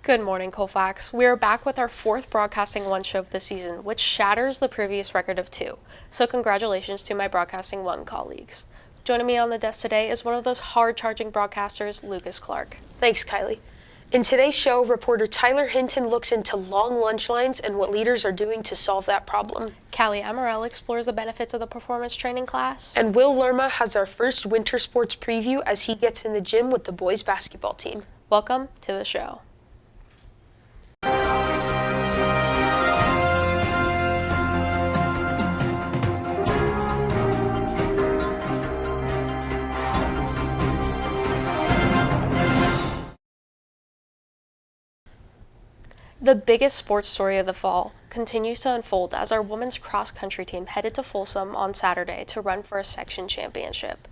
Good morning, Colfax. We are back with our fourth Broadcasting 1 show of the season, which shatters the previous record of 2. So congratulations to my Broadcasting 1 colleagues. Joining me on the desk today is one of those hard-charging broadcasters, Lucas Clark. Thanks, Kylie. In today's show, reporter Tyler Hinton looks into long lunch lines and what leaders are doing to solve that problem. Callie Amaral explores the benefits of the performance training class. And Lerma has our first winter sports preview as he gets in the gym with the boys basketball team. Welcome to the show. The biggest sports story of the fall continues to unfold as our women's cross-country team headed to Folsom on Saturday to run for a section championship.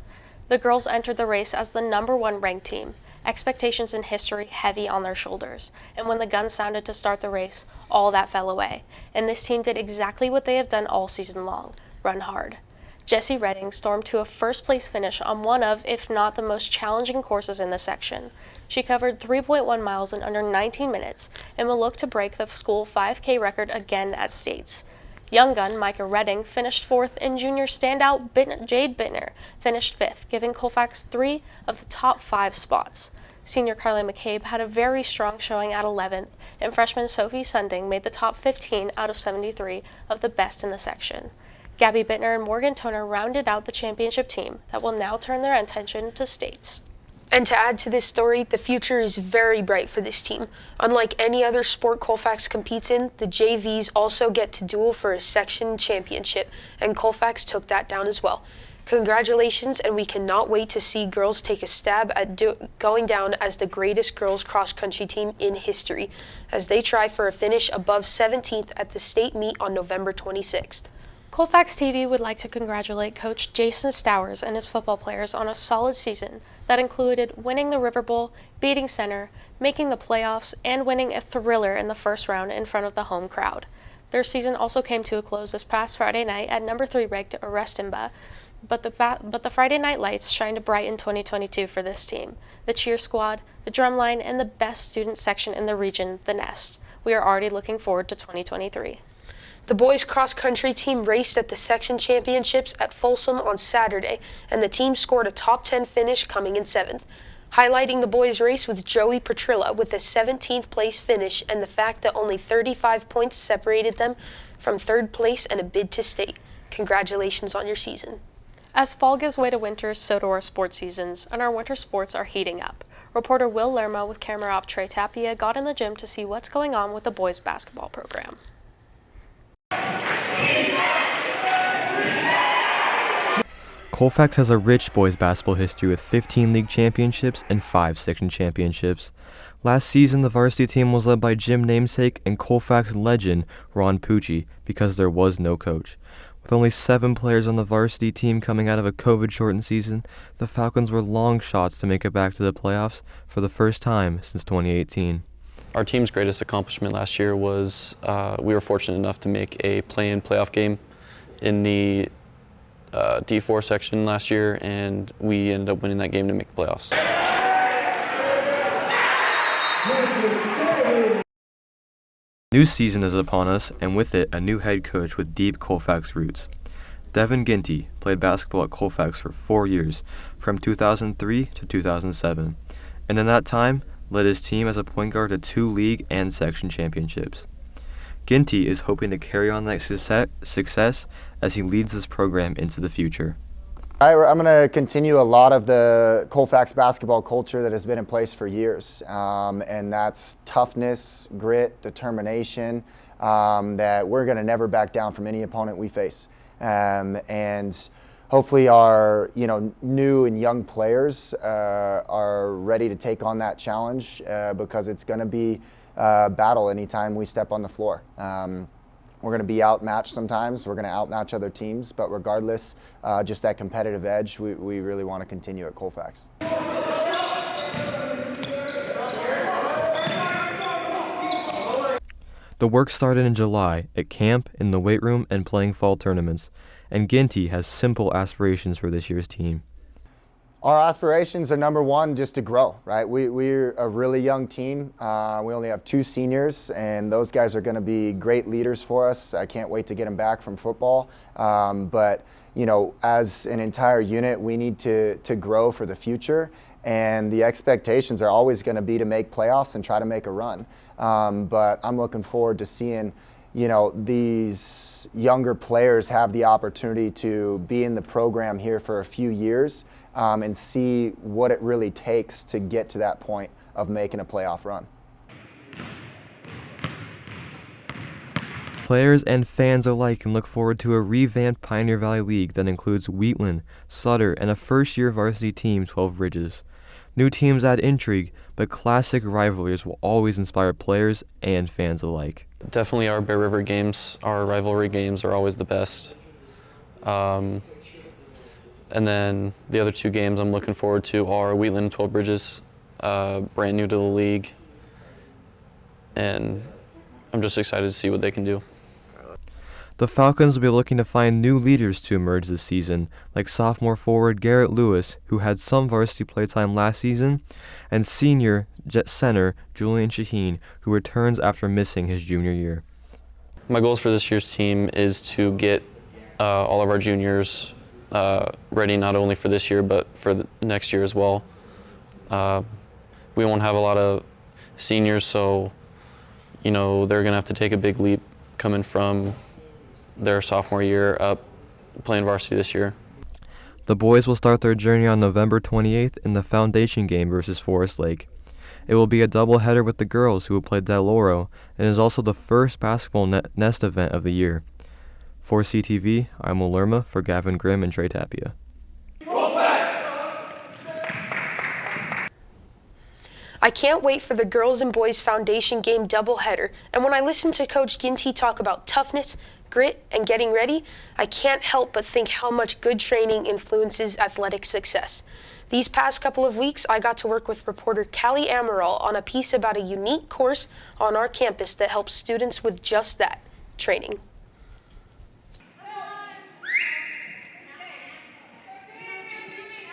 The girls entered the race as the #1 ranked team, expectations and history heavy on their shoulders, and when the gun sounded to start the race, all that fell away, and this team did exactly what they have done all season long, run hard. Jessie Redding stormed to a first-place finish on one of, if not the most challenging courses in the section. She covered 3.1 miles in under 19 minutes and will look to break the school 5K record again at States. Young gun Micah Redding finished 4th, and junior standout Jade Bittner finished 5th, giving Colfax 3 of the top 5 spots. Senior Carly McCabe had a very strong showing at 11th, and freshman Sophie Sunding made the top 15 out of 73 of the best in the section. Gabby Bittner and Morgan Toner rounded out the championship team that will now turn their attention to States. And to add to this story, the future is very bright for this team. Unlike any other sport Colfax competes in, the JVs also get to duel for a section championship, and Colfax took that down as well. Congratulations, and we cannot wait to see girls take a stab at going down as the greatest girls cross-country team in history, as they try for a finish above 17th at the state meet on November 26th. Colfax TV would like to congratulate Coach Jason Stowers and his football players on a solid season that included winning the River Bowl, beating Sinor, making the playoffs, and winning a thriller in the first round in front of the home crowd. Their season also came to a close this past Friday night at #3 ranked Arestinba, but the Friday night lights shined bright in 2022 for this team, the cheer squad, the drumline, and the best student section in the region, the Nest. We are already looking forward to 2023. The boys cross-country team raced at the section championships at Folsom on Saturday, and the team scored a top 10 finish, coming in 7th. Highlighting the boys' race with Joey Petrilla with a 17th place finish and the fact that only 35 points separated them from 3rd place and a bid to state. Congratulations on your season. As fall gives way to winter, so do our sports seasons, and our winter sports are heating up. Reporter Lerma with camera op Trey Tapia got in the gym to see what's going on with the boys' basketball program. Colfax has a rich boys basketball history with 15 league championships and 5 section championships. Last season, the varsity team was led by gym namesake and Colfax legend Ron Pucci because there was no coach. With only 7 players on the varsity team coming out of a COVID-shortened season, the Falcons were long shots to make it back to the playoffs for the first time since 2018. Our team's greatest accomplishment last year was we were fortunate enough to make a play-in playoff game in the D4 section last year, and we ended up winning that game to make the playoffs. New season is upon us, and with it, a new head coach with deep Colfax roots. Devin Ginty played basketball at Colfax for 4 years, from 2003 to 2007, and in that time, led his team as a point guard to 2 league and section championships. Ginty is hoping to carry on that success as he leads this program into the future. I'm going to continue a lot of the Colfax basketball culture that has been in place for years, and that's toughness, grit, determination, that we're going to never back down from any opponent we face. And hopefully our new and young players are ready to take on that challenge because it's going to be a battle anytime we step on the floor. We're going to be outmatched sometimes. We're going to outmatch other teams, but regardless, just that competitive edge, we really want to continue at Colfax. The work started in July at camp, in the weight room, and playing fall tournaments, and Ginty has simple aspirations for this year's team. Our aspirations are number one, just to grow, right? We're a really young team. We only have 2 seniors, and those guys are going to be great leaders for us. I can't wait to get them back from football. But you know, as an entire unit, we need to grow for the future, and the expectations are always going to be to make playoffs and try to make a run. But I'm looking forward to seeing, you know, these younger players have the opportunity to be in the program here for a few years. And see what it really takes to get to that point of making a playoff run. Players and fans alike can look forward to a revamped Pioneer Valley League that includes Wheatland, Sutter, and a first-year varsity team, 12 Bridges. New teams add intrigue, but classic rivalries will always inspire players and fans alike. Definitely our Bear River games, our rivalry games are always the best. And then the other 2 games I'm looking forward to are Wheatland and 12 Bridges, brand new to the league. And I'm just excited to see what they can do. The Falcons will be looking to find new leaders to emerge this season, like sophomore forward Garrett Lewis, who had some varsity playtime last season, and senior center Julian Shaheen, who returns after missing his junior year. My goals for this year's team is to get all of our juniors ready not only for this year but for the next year as well. We won't have a lot of seniors, so you know they're gonna have to take a big leap coming from their sophomore year up playing varsity this year. The boys will start their journey on November 28th in the foundation game versus Forest Lake. It will be a doubleheader with the girls, who will play Del Oro, and is also the first basketball nest event of the year. For CTV, I'm Lerma for Gavin Grimm and Trey Tapia. I can't wait for the girls and boys foundation game doubleheader, and when I listen to Coach Ginty talk about toughness, grit, and getting ready, I can't help but think how much good training influences athletic success. These past couple of weeks, I got to work with reporter Kylie Amaral on a piece about a unique course on our campus that helps students with just that, training.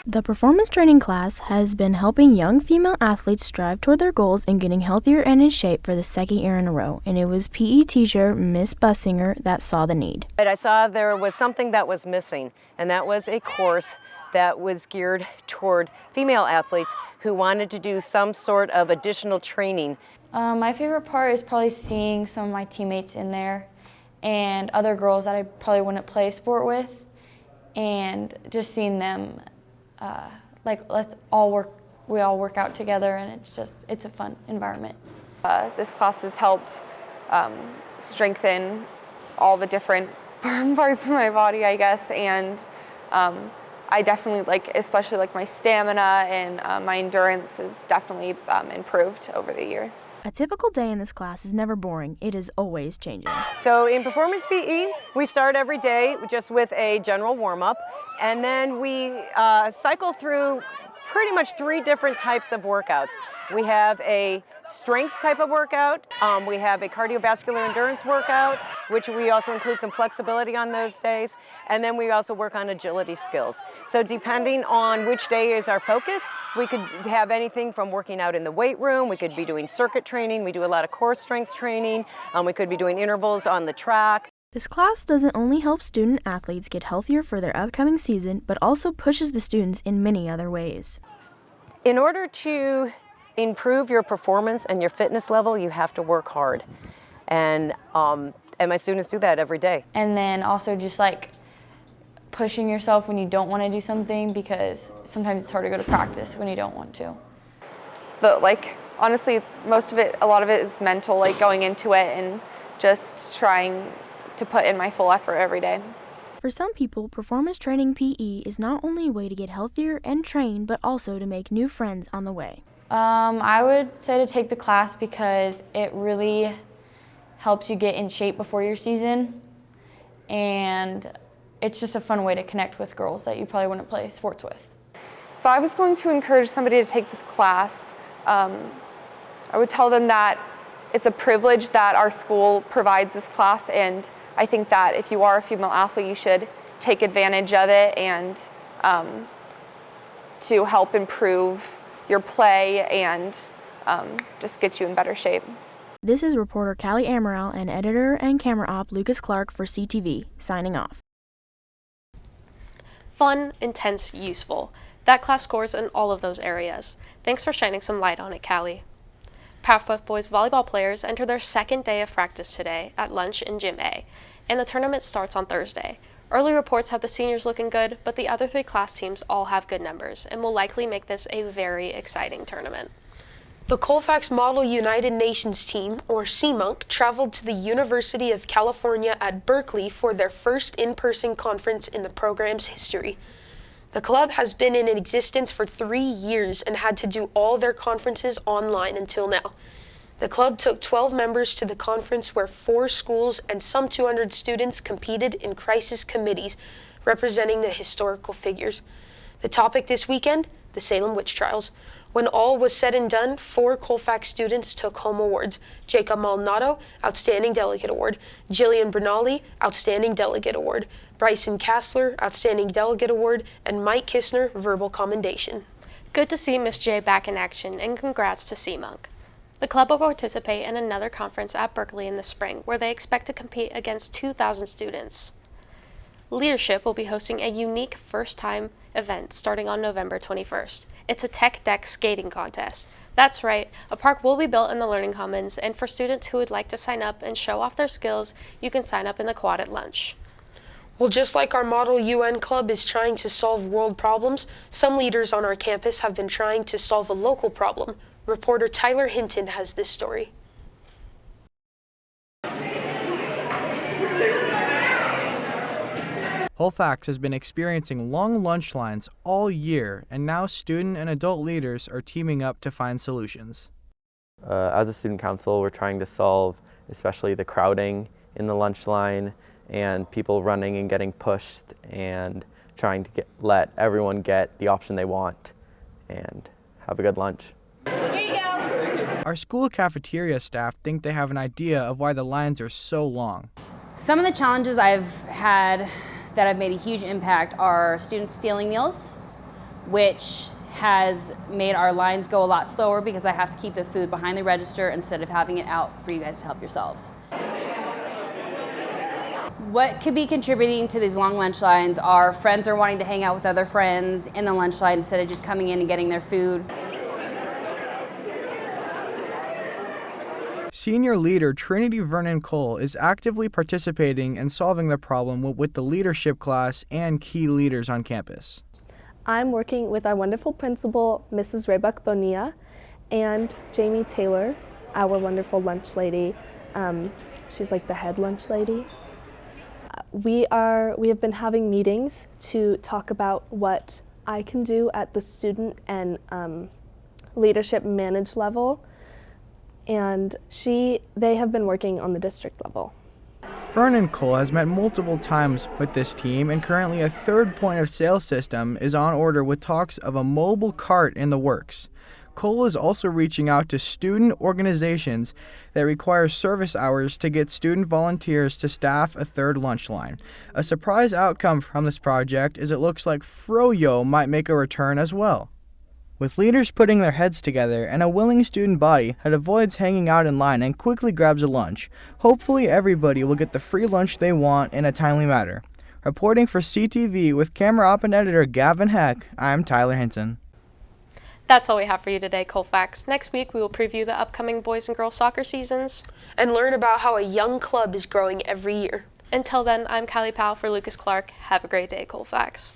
The performance training class has been helping young female athletes strive toward their goals and getting healthier and in shape for the 2nd year in a row, and it was PE teacher Miss Bussinger that saw the need. I saw there was something that was missing, and that was a course that was geared toward female athletes who wanted to do some sort of additional training. My favorite part is probably seeing some of my teammates in there and other girls that I probably wouldn't play sport with, and just seeing them we all work out together, and it's a fun environment. This class has helped strengthen all the different parts of my body, I guess, and I definitely especially my stamina and my endurance has definitely improved over the year. A typical day in this class is never boring. It is always changing. So in performance PE, we start every day just with a general warm-up, and then we cycle through pretty much 3 different types of workouts. We have a strength type of workout, we have a cardiovascular endurance workout, which we also include some flexibility on those days, and then we also work on agility skills. So depending on which day is our focus, we could have anything from working out in the weight room, we could be doing circuit training, we do a lot of core strength training, we could be doing intervals on the track. This class doesn't only help student athletes get healthier for their upcoming season, but also pushes the students in many other ways. In order to improve your performance and your fitness level, you have to work hard. And my students do that every day. And then also just pushing yourself when you don't want to do something, because sometimes it's hard to go to practice when you don't want to. Honestly, a lot of it is mental, going into it and just trying to put in my full effort every day. For some people, performance training PE is not only a way to get healthier and train, but also to make new friends on the way. I would say to take the class because it really helps you get in shape before your season, and it's just a fun way to connect with girls that you probably wouldn't play sports with. If I was going to encourage somebody to take this class, I would tell them that it's a privilege that our school provides this class, and I think that if you are a female athlete, you should take advantage of it and to help improve your play and just get you in better shape. This is reporter Callie Amaral and editor and camera op Lucas Clark for CTV, signing off. Fun, intense, useful. That class scores in all of those areas. Thanks for shining some light on it, Callie. Powerpuff Boys volleyball players enter their second day of practice today at lunch in Gym A, and the tournament starts on Thursday. Early reports have the seniors looking good, but the other three class teams all have good numbers and will likely make this a very exciting tournament. The Colfax Model United Nations team, or CMUNC, traveled to the University of California at Berkeley for their first in-person conference in the program's history. The club has been in existence for 3 years and had to do all their conferences online until now. The club took 12 members to the conference where 4 schools and some 200 students competed in crisis committees representing the historical figures. The topic this weekend, the Salem witch trials. When all was said and done, 4 Colfax students took home awards. Jacob Maldonado, Outstanding Delegate Award. Jillian Bernali, Outstanding Delegate Award. Bryson Kassler, Outstanding Delegate Award. And Mike Kistner, Verbal Commendation. Good to see Miss J back in action, and congrats to CMUNC. The club will participate in another conference at Berkeley in the spring, where they expect to compete against 2,000 students. Leadership will be hosting a unique first-time event starting on November 21st. It's a tech deck skating contest. That's right, a park will be built in the Learning Commons, and for students who would like to sign up and show off their skills, you can sign up in the quad at lunch. Well, just like our Model UN Club is trying to solve world problems, some leaders on our campus have been trying to solve a local problem. Reporter Tyler Hinton has this story. Colfax has been experiencing long lunch lines all year, and now student and adult leaders are teaming up to find solutions. As a student council, we're trying to solve especially the crowding in the lunch line and people running and getting pushed, and trying to let everyone get the option they want and have a good lunch. Our school cafeteria staff think they have an idea of why the lines are so long. Some of the challenges I've had that have made a huge impact are students stealing meals, which has made our lines go a lot slower because I have to keep the food behind the register instead of having it out for you guys to help yourselves. What could be contributing to these long lunch lines are friends are wanting to hang out with other friends in the lunch line instead of just coming in and getting their food. Senior leader Trinity Vernon Cole is actively participating in solving the problem with the leadership class and key leaders on campus. I'm working with our wonderful principal, Mrs. Raybuck Bonilla, and Jamie Taylor, our wonderful lunch lady. She's like the head lunch lady. We have been having meetings to talk about what I can do at the student and leadership manage level. And they have been working on the district level. Vernon Cole has met multiple times with this team, and currently a third point of sale system is on order with talks of a mobile cart in the works. Cole is also reaching out to student organizations that require service hours to get student volunteers to staff a third lunch line. A surprise outcome from this project is it looks like Froyo might make a return as well. With leaders putting their heads together and a willing student body that avoids hanging out in line and quickly grabs a lunch, hopefully everybody will get the free lunch they want in a timely manner. Reporting for CTV with camera op and editor Gavin Heck, I'm Tyler Hinton. That's all we have for you today, Colfax. Next week, we will preview the upcoming boys and girls soccer seasons and learn about how a young club is growing every year. Until then, I'm Kylie Powell for Lucas Clark. Have a great day, Colfax.